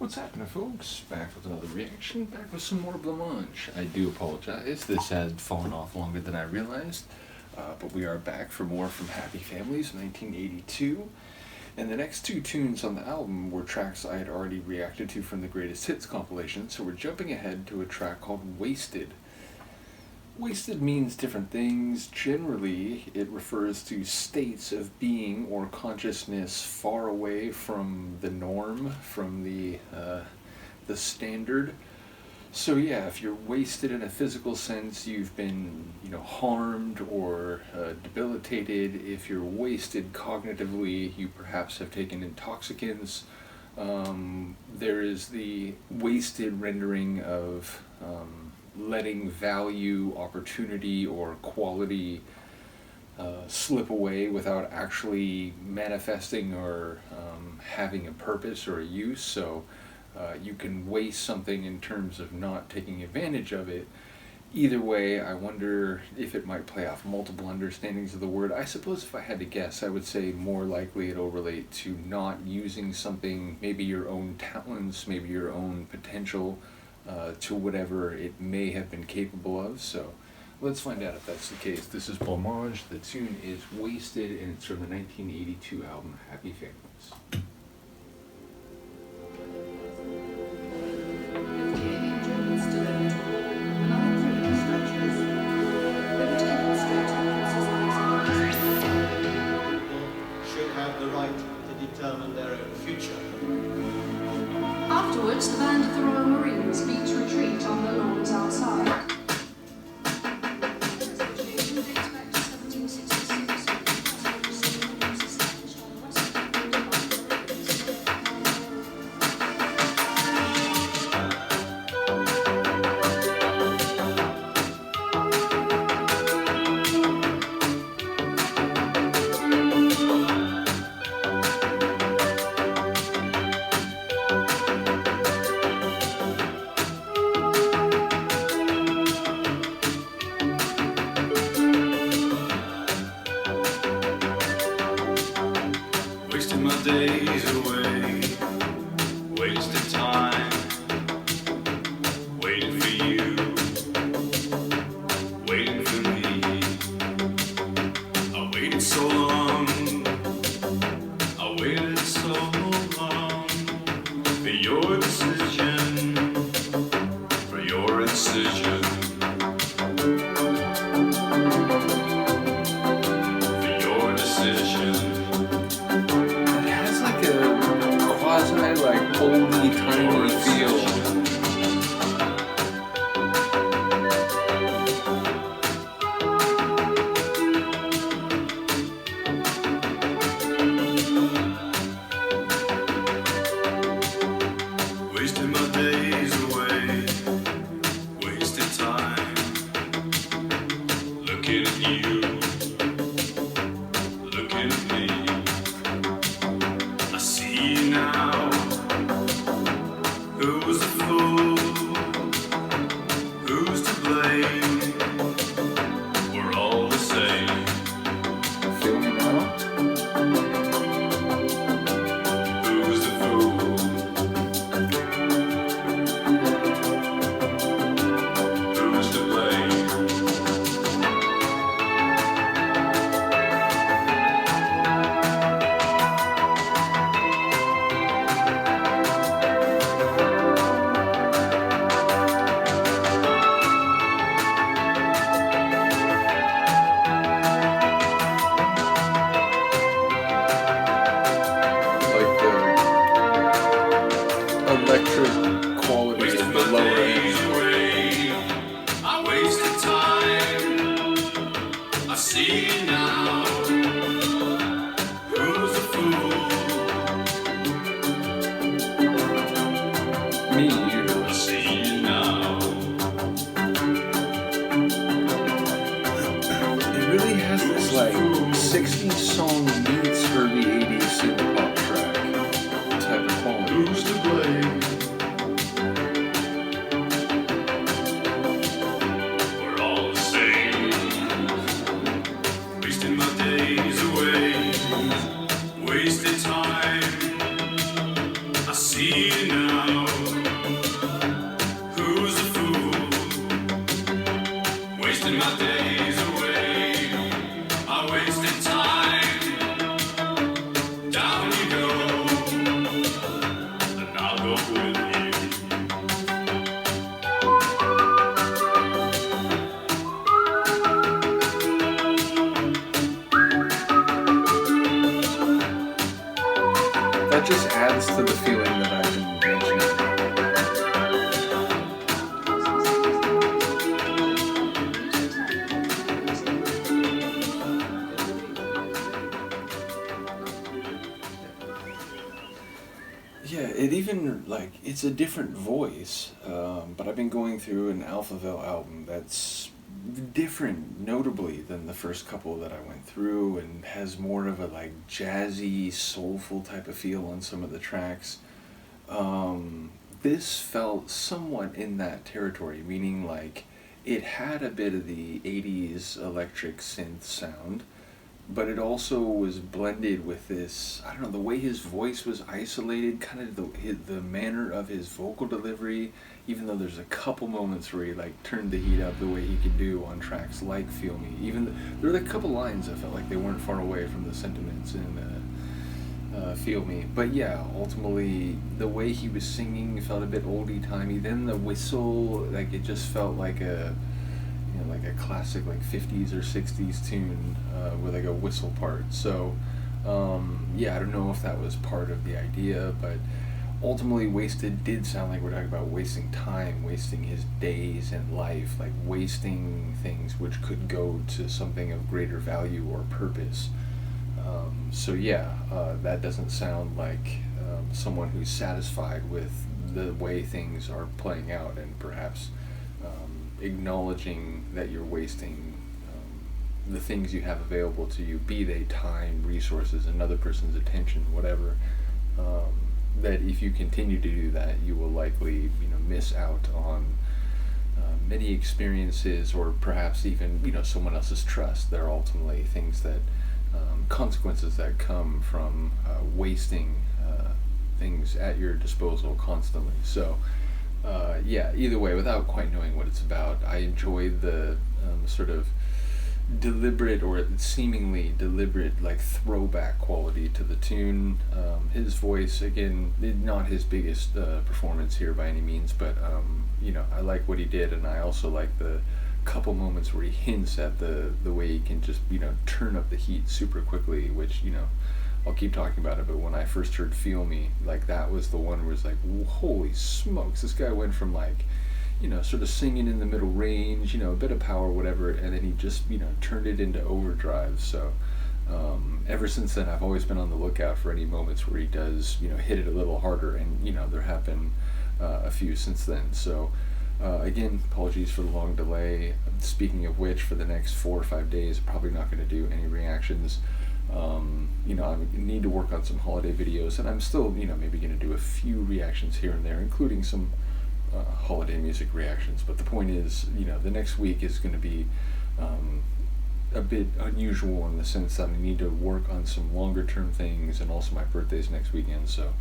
What's happening, folks? Back with another reaction, back with some more Blancmange. I do apologize, this had fallen off longer than I realized, but we are back for more from Happy Families, 1982. And the next two tunes on the album were tracks I had already reacted to from the Greatest Hits compilation, so we're jumping ahead to a track called Wasted. Wasted means different things. Generally, it refers to states of being or consciousness far away from the norm, from the standard. So yeah, if you're wasted in a physical sense, you've been, harmed or debilitated. If you're wasted cognitively, you perhaps have taken intoxicants. There is the wasted rendering of letting value, opportunity, or quality slip away without actually manifesting or having a purpose or a use. So you can waste something in terms of not taking advantage of it. Either way, I wonder if it might play off multiple understandings of the word. I suppose if I had to guess, I would say more likely it'll relate to not using something, maybe your own talents, maybe your own potential, to whatever it may have been capable of. So let's find out if that's the case. This is Blancmange. The tune is Wasted, and it's from the 1982 album Happy Families. Should have the right to determine their own future. Afterwards, the band of the Royal Marines beat retreat on the lawns outside. Wasting my days away, wasted time, waiting for you, waiting for me. I waited so long, I waited so long for your decision, for your incision. For your decision. Like olde-tyme feel. Wasted my days away, wasted time, looking at you, looking at me. I see you now. Who's the fool? Who's to blame? We're all the same. Feel me now? Who's the fool? Who's to blame? Electric quality of the lower end. I wasted time. I see you now. Who's the fool? Me. I see you now. It really has this like 60s song meets early 80s synth pop track type of quality. Who's to blame? We're all the same. Wasting my days away, wasted time. I see me now. Who's a fool? Wasting my days away. I wasted time. Down you go, and I'll go with you. That just adds to the feeling that I've been mentioning. Yeah, it even, like, it's a different voice, but I've been going through an Alphaville album that's different, notably, than the first couple that I went through, and has more of a, like, jazzy, soulful type of feel on some of the tracks. This felt somewhat in that territory, meaning, like, it had a bit of the 80s electric synth sound, but it also was blended with this, I don't know, the way his voice was isolated, kind of the manner of his vocal delivery, even though there's a couple moments where he, like, turned the heat up the way he could do on tracks like Feel Me. There were a couple lines that felt like they weren't far away from the sentiments in Feel Me. But yeah, ultimately, the way he was singing felt a bit oldie-timey. Then the whistle, like, it just felt like a classic, like, 50s or 60s tune with, like, a whistle part. So yeah, I don't know if that was part of the idea, but ultimately Wasted did sound like we're talking about wasting time, wasting his days and life, like wasting things which could go to something of greater value or purpose. So yeah, that doesn't sound like someone who's satisfied with the way things are playing out, and perhaps acknowledging that you're wasting the things you have available to you, be they time, resources, another person's attention, whatever. That if you continue to do that, you will likely, miss out on many experiences, or perhaps even, someone else's trust. There are ultimately things that, consequences that come from wasting things at your disposal constantly. So, yeah, either way, without quite knowing what it's about, I enjoyed the sort of deliberate, or seemingly deliberate, like, throwback quality to the tune. His voice, again, not his biggest performance here by any means, but I like what he did, and I also like the couple moments where he hints at the way he can just turn up the heat super quickly, which I'll keep talking about it, but when I first heard Feel Me, like, that was the one where it's like, holy smokes, this guy went from, like, sort of singing in the middle range, a bit of power, whatever, and then he just, turned it into overdrive. So ever since then, I've always been on the lookout for any moments where he does, hit it a little harder, and, there have been a few since then. So again, apologies for the long delay. Speaking of which, for the next 4 or 5 days, I'm probably not going to do any reactions. I need to work on some holiday videos, and I'm still, maybe going to do a few reactions here and there, including some holiday music reactions. But the point is, the next week is going to be a bit unusual in the sense that I need to work on some longer term things, and also my birthday's next weekend. So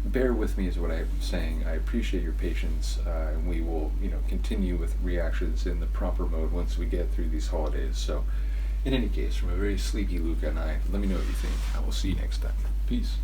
bear with me is what I'm saying. I appreciate your patience, and we will, continue with reactions in the proper mode once we get through these holidays. So in any case, from a very sleepy Luca and I, let me know what you think. I will see you next time. Peace.